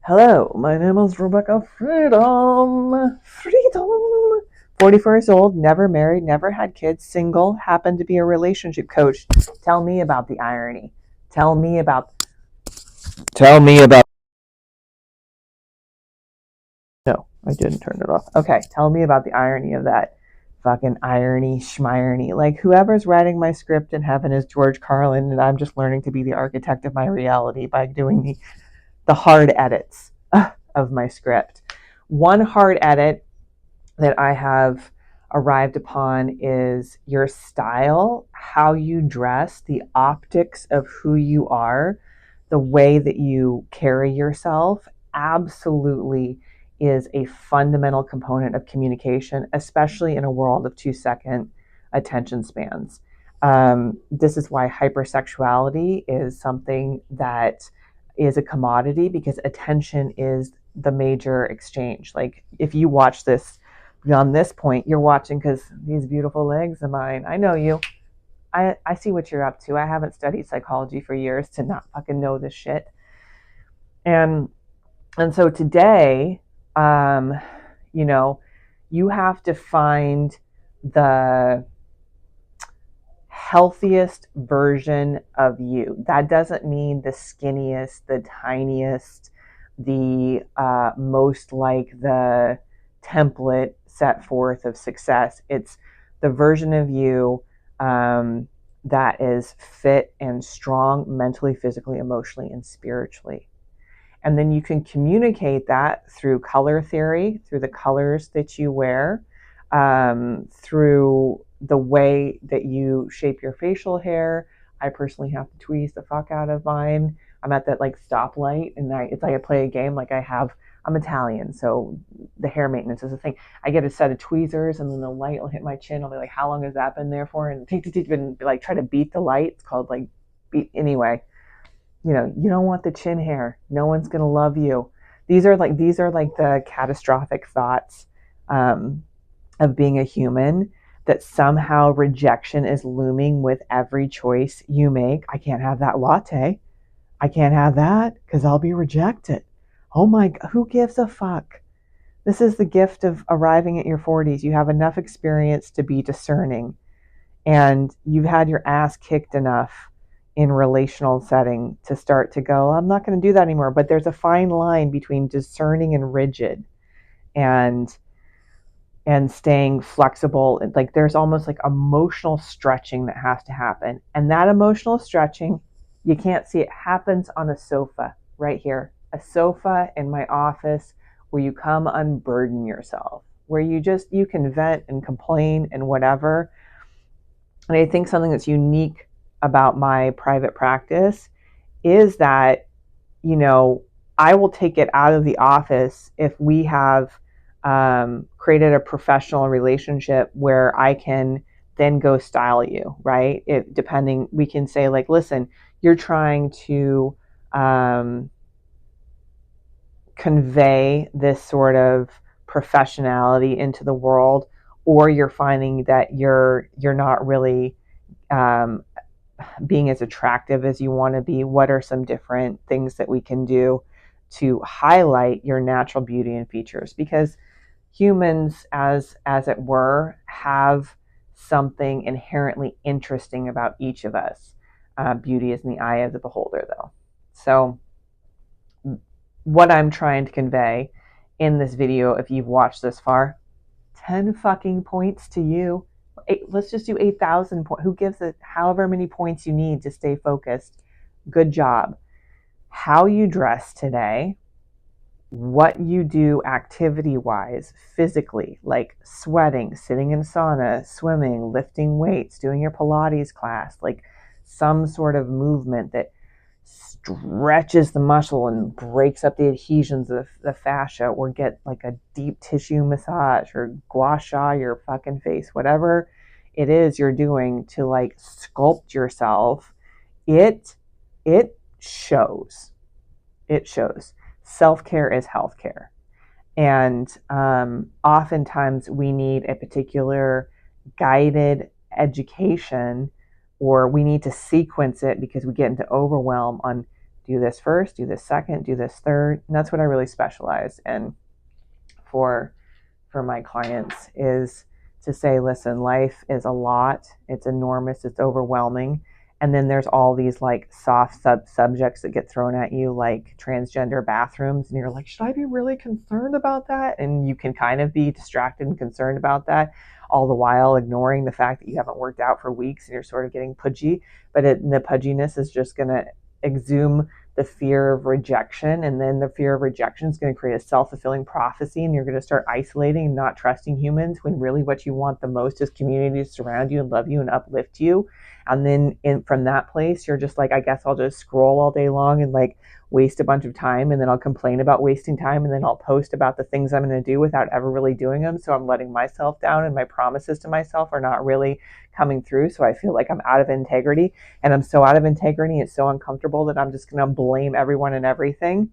Hello, my name is Rebecca Freedom. Freedom. 44 years old, never married, never had kids, single, happened to be a relationship coach. Tell me about the irony. Tell me about. No, I didn't turn it off. Okay, tell me about the irony of that. Fucking irony, schmirony. Like, whoever's writing my script in heaven is George Carlin, and I'm just learning to be the architect of my reality by doing the hard edits of my script. One hard edit that I have arrived upon is your style, how you dress, the optics of who you are, the way that you carry yourself absolutely is a fundamental component of communication, especially in a world of 2-second attention spans. This is why hypersexuality is something that is a commodity, because attention is the major exchange. Like, if you watch this beyond this point, you're watching because these beautiful legs of mine, I know you. I see what you're up to. I haven't studied psychology for years to not fucking know this shit. And so today, you know, you have to find the healthiest version of you. That doesn't mean the skinniest, the tiniest, the most like the template set forth of success. It's the version of you that is fit and strong mentally, physically, emotionally, and spiritually. And then you can communicate that through color theory, through the colors that you wear, through the way that you shape your facial hair. I personally have to tweeze the fuck out of mine. I'm at that like stoplight, and it's like I play a game. Like I'm Italian, so the hair maintenance is a thing. I get a set of tweezers, and then the light will hit my chin. I'll be like, "How long has that been there for?" And like try to beat the light. It's called like beat anyway. You don't want the chin hair. No one's going to love you. These are like the catastrophic thoughts of being a human, that somehow rejection is looming with every choice you make. I can't have that latte. I can't have that because I'll be rejected. Oh my God, who gives a fuck? This is the gift of arriving at your 40s. You have enough experience to be discerning, and you've had your ass kicked enough in relational setting to start to go, I'm not going to do that anymore. But there's a fine line between discerning and rigid, and staying flexible. Like, there's almost like emotional stretching that has to happen. And that emotional stretching, you can't see it, happens on a sofa right here. A sofa in my office where you come unburden yourself, where you can vent and complain and whatever. And I think something that's unique about my private practice is that, I will take it out of the office if we have created a professional relationship where I can then go style you, right? We can say like, listen, you're trying to convey this sort of professionality into the world, or you're finding that you're not really being as attractive as you want to be. What are some different things that we can do to highlight your natural beauty and features? Because humans, as it were, have something inherently interesting about each of us. Beauty is in the eye of the beholder, though. So what I'm trying to convey in this video, if you've watched this far, 10 fucking points to you. Let's just do 8,000 points. Who gives it? However many points you need to stay focused. Good job. How you dress today, what you do activity-wise, physically, like sweating, sitting in sauna, swimming, lifting weights, doing your Pilates class, like some sort of movement that stretches the muscle and breaks up the adhesions of the fascia, or get like a deep tissue massage, or gua sha your fucking face, whatever it is you're doing to like sculpt yourself. It shows. It shows. Self-care is healthcare. And oftentimes we need a particular guided education, or we need to sequence it because we get into overwhelm on, do this first, do this second, do this third. And that's what I really specialize in for my clients, is to say, listen, life is a lot. It's enormous. It's overwhelming. And then there's all these like soft subjects that get thrown at you, like transgender bathrooms. And you're like, should I be really concerned about that? And you can kind of be distracted and concerned about that, all the while ignoring the fact that you haven't worked out for weeks and you're sort of getting pudgy. But the pudginess is just going to exhume the fear of rejection. And then the fear of rejection is going to create a self-fulfilling prophecy. And you're going to start isolating and not trusting humans, when really what you want the most is community to surround you and love you and uplift you. And then from that place, you're just like, I guess I'll just scroll all day long and like waste a bunch of time. And then I'll complain about wasting time. And then I'll post about the things I'm going to do without ever really doing them. So I'm letting myself down, and my promises to myself are not really coming through. So I feel like I'm out of integrity, and I'm so out of integrity. It's so uncomfortable that I'm just going to blame everyone and everything.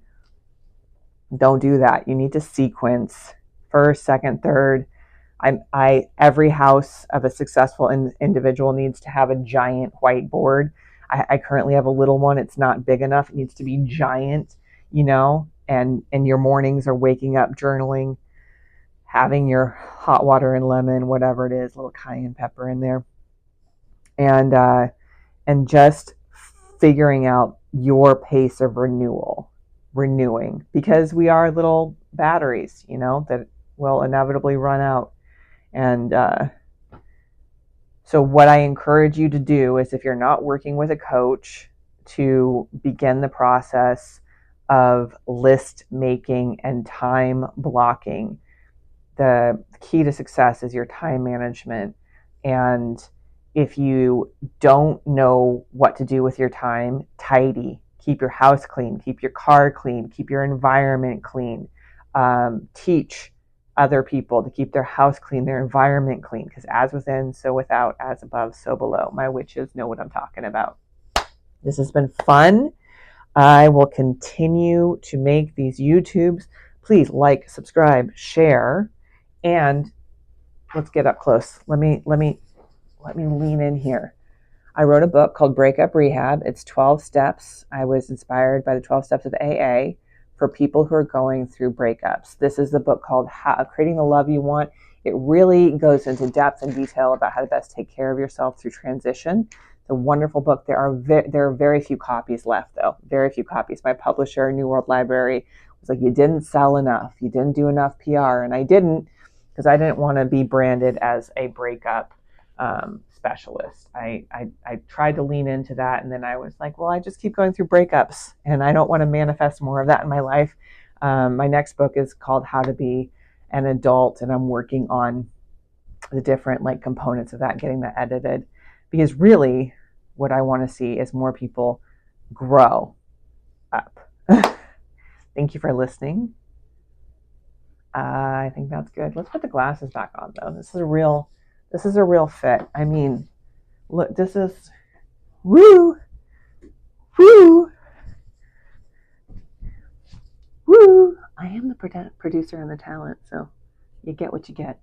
Don't do that. You need to sequence first, second, third. Every house of a successful individual needs to have a giant whiteboard. I currently have a little one. It's not big enough. It needs to be giant, and your mornings are waking up, journaling, having your hot water and lemon, whatever it is, a little cayenne pepper in there, and just figuring out your pace of renewing, because we are little batteries, that will inevitably run out. And so what I encourage you to do is, if you're not working with a coach, to begin the process of list making and time blocking. The key to success is your time management. And if you don't know what to do with your time, tidy. Keep your house clean, keep your car clean, keep your environment clean. Teach other people to keep their house clean, their environment clean, because as within, so without, as above, so below. My witches know what I'm talking about. This has been fun. I will continue to make these YouTubes. Please like, subscribe, share, and let's get up close. Let me lean in here. I wrote a book called Breakup Rehab. It's 12 steps. I was inspired by the 12 steps of AA for people who are going through breakups. This is the book called Creating the Love You Want. It really goes into depth and detail about how to best take care of yourself through transition. It's a wonderful book. There are very few copies left, though. Very few copies. My publisher, New World Library, was like, you didn't sell enough. You didn't do enough PR. And I didn't, because I didn't want to be branded as a breakup specialist. I tried to lean into that, and then I was like, well, I just keep going through breakups, and I don't want to manifest more of that in my life. My next book is called How to Be an Adult, and I'm working on the different components of that, getting that edited, because really what I want to see is more people grow up. Thank you for listening. I think that's good. Let's put the glasses back on, though. This is a real fit. I mean, look, this is woo. I am the producer and the talent, so you get what you get.